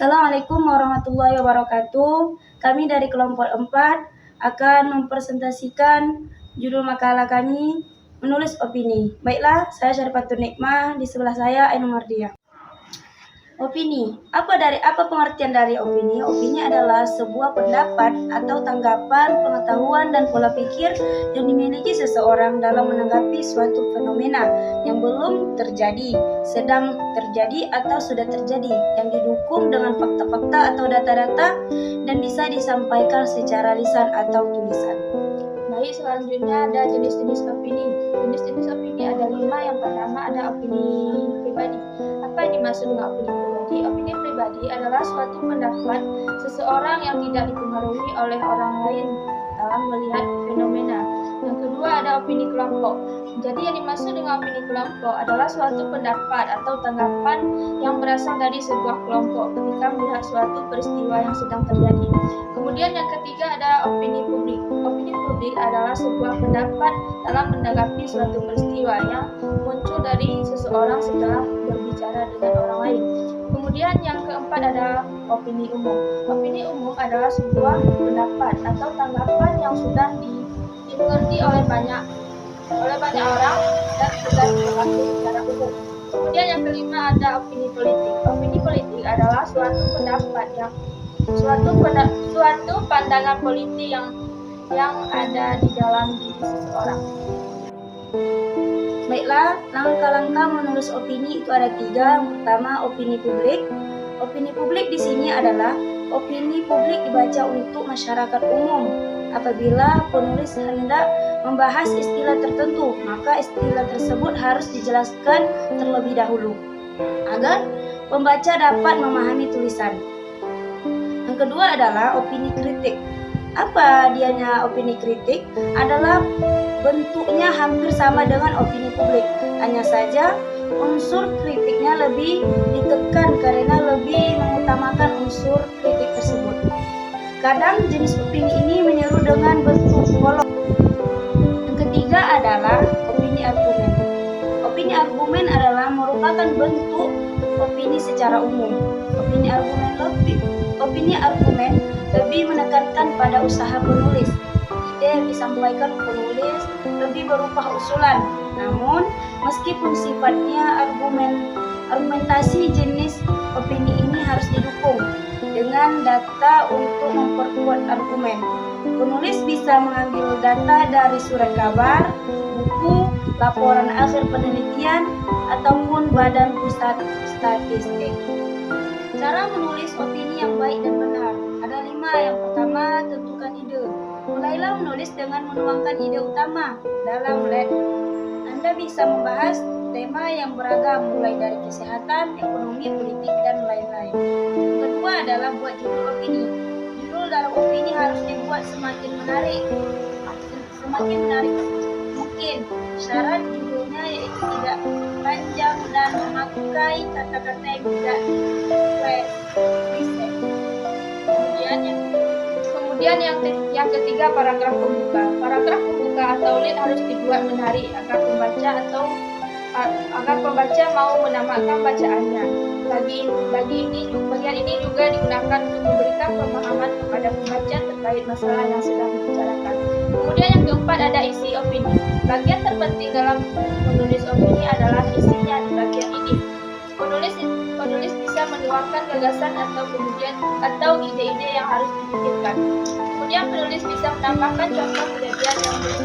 Assalamualaikum warahmatullahi wabarakatuh. Kami dari kelompok 4 akan mempresentasikan judul makalah kami, menulis opini. Baiklah, saya Syarifatul Nikmah, di sebelah saya Ainul Mardiah. Opini. Apa pengertian dari opini? Opini adalah sebuah pendapat atau tanggapan, pengetahuan dan pola pikir yang dimiliki seseorang dalam menanggapi suatu fenomena yang belum terjadi, sedang terjadi atau sudah terjadi, yang didukung dengan fakta-fakta atau data-data dan bisa disampaikan secara lisan atau tulisan. Baik, selanjutnya ada jenis-jenis opini. Jenis-jenis opini ada 5. Yang pertama ada opini pribadi. Apa yang dimaksud dengan opini pribadi? Opini pribadi adalah suatu pendapat seseorang yang tidak dipengaruhi oleh orang lain dalam melihat fenomena. Yang kedua ada opini kelompok. Jadi yang dimaksud dengan opini kelompok adalah suatu pendapat atau tanggapan yang berasal dari sebuah kelompok ketika melihat suatu peristiwa yang sedang terjadi. Kemudian yang ketiga ada opini publik. Opini publik adalah sebuah pendapat dalam menanggapi suatu peristiwa yang muncul dari seseorang setelah berbicara dengan orang lain. Kemudian yang keempat ada opini umum. Opini umum adalah sebuah pendapat atau tanggapan yang sudah dimengerti oleh banyak orang dan sudah berlaku secara umum. Kemudian yang kelima ada opini politik. Opini politik adalah suatu pandangan politik yang ada di dalam diri seseorang. Baiklah, langkah-langkah menulis opini itu ada 3. Yang pertama, opini publik. Opini publik di sini adalah opini publik dibaca untuk masyarakat umum. Apabila penulis hendak membahas istilah tertentu, maka istilah tersebut harus dijelaskan terlebih dahulu agar pembaca dapat memahami tulisan. Yang kedua adalah opini kritik. Apa dianya opini kritik? Adalah bentuknya hampir sama dengan opini publik, hanya saja unsur kritiknya lebih ditekan karena lebih mengutamakan unsur kritik tersebut. Kadang jenis opini ini menyeru dengan bentuk kolom. Yang ketiga adalah opini argumen. Opini argumen adalah merupakan bentuk opini secara umum. Opini argumen lebih menekankan pada usaha penulis. Ide yang disampaikan penulis lebih berupa usulan. Namun, meskipun sifatnya argumentasi, jenis opini ini harus didukung dengan data untuk memperkuat argumen. Penulis bisa mengambil data dari surat kabar, buku, laporan akhir penelitian, ataupun badan pusat statistik. Cara menulis opini yang baik dan benar ada 5. Yang pertama, tentukan ide. Mulailah menulis dengan menuangkan ide utama dalam led. Anda bisa membahas tema yang beragam, mulai dari kesehatan, ekonomi, politik, dan lain-lain. Yang kedua adalah buat judul opini. Judul dalam opini harus dibuat semakin menarik mungkin. Syarat judulnya yaitu tidak panjang dan memakai kata-kata yang tidak klise. Kemudian yang ketiga paragraf pembuka. Paragraf pembuka atau lead harus dibuat menarik agar pembaca mau menamatkan bacaannya. Bagian ini juga digunakan untuk memberikan pemahaman kepada pembaca terkait masalah yang sedang dibicarakan. Kemudian yang keempat ada isi opini. Bagian terpenting dalam menulis opini adalah isinya di bagian ini. Penulis bisa menuangkan gagasan atau ide-ide yang harus dipikirkan. Kemudian penulis bisa menambahkan contoh kejadian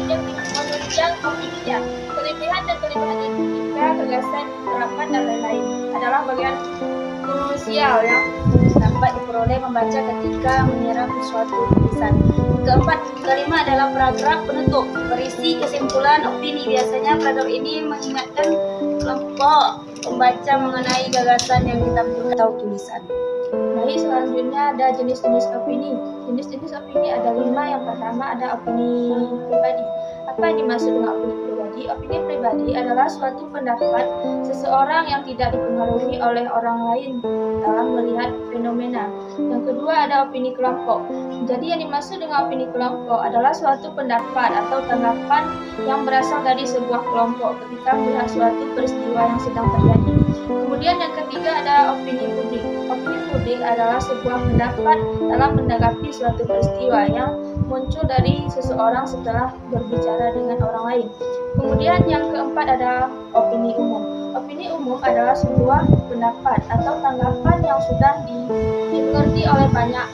yang menunjang opininya. Kelebihan dan kelebihan etika, gagasan, harapan dan lain-lain adalah bagian krusial yang dapat diperoleh membaca ketika menyerap suatu tulisan. Kelima adalah paragraf penutup, berisi kesimpulan opini. Biasanya paragraf ini mengingatkan kelompok pembaca mengenai gagasan yang kita atau tulisan. Baik, selanjutnya ada jenis-jenis opini. Jenis-jenis opini ada 5. Yang pertama ada opini pribadi. Apa yang dimaksud dengan opini pribadi? Opini pribadi adalah suatu pendapat seseorang yang tidak dipengaruhi oleh orang lain dalam melihat fenomena. Yang kedua ada opini kelompok. Jadi yang dimaksud dengan opini kelompok adalah suatu pendapat atau tanggapan yang berasal dari sebuah kelompok ketika melihat suatu peristiwa yang sedang terjadi. Kemudian yang ketiga ada opini publik. Opini publik politik adalah sebuah pendapat dalam menanggapi suatu peristiwa yang muncul dari seseorang setelah berbicara dengan orang lain. Kemudian yang keempat adalah opini umum. Opini umum adalah sebuah pendapat atau tanggapan yang sudah dimengerti oleh banyak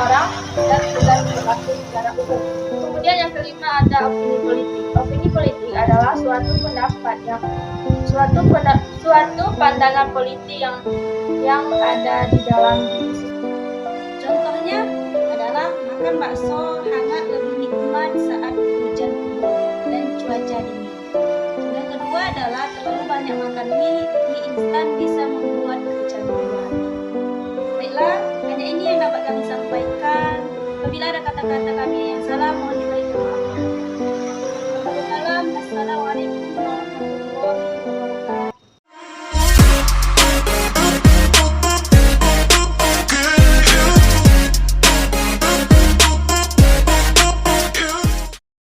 orang dan sudah berlaku secara umum. Kemudian yang kelima ada opini politik. Opini politik adalah suatu pandangan politik yang ada di dalam diri. Contohnya adalah makan bakso hangat lebih nikmat saat hujan dan cuaca dingin. Yang kedua adalah terlalu banyak makan mie instan bisa membuat kecanduan. Baiklah, hanya ini yang dapat kami sampaikan. Apabila ada kata-kata kami yang salah,